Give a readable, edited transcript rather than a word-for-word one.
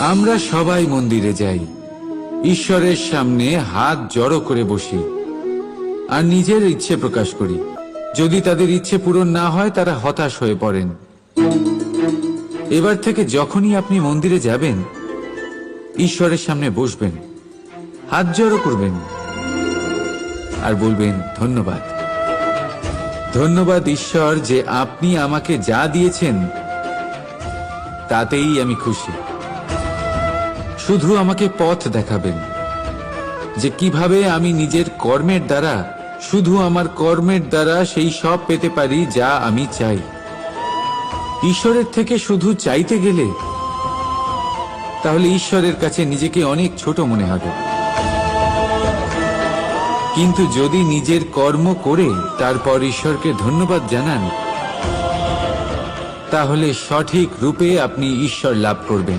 আমরা সবাই মন্দিরে যাই, ঈশ্বরের সামনে হাত জড়ো করে বসি আর নিজের ইচ্ছে প্রকাশ করি। যদি তাদের ইচ্ছে পূরণ না হয় তারা হতাশ হয়ে পড়েন। এবার থেকে যখনই আপনি মন্দিরে যাবেন, ঈশ্বরের সামনে বসবেন, হাত জড়ো করবেন আর বলবেন, ধন্যবাদ, ধন্যবাদ ঈশ্বর যে আপনি আমাকে যা দিয়েছেন তাতেই আমি খুশি। শুধু আমাকে পথ দেখাবেন যে কিভাবে আমি নিজের কর্মের দ্বারা, শুধু আমার কর্মের দ্বারা সেই সব পেতে পারি যা আমি চাই। ঈশ্বরের থেকে শুধু চাইতে গেলে তাহলে ঈশ্বরের কাছে নিজেকে অনেক ছোট মনে হবে। কিন্তু যদি নিজের কর্ম করে তারপর ঈশ্বরকে ধন্যবাদ জানান, তাহলে সঠিক রূপে আপনি ঈশ্বর লাভ করবেন।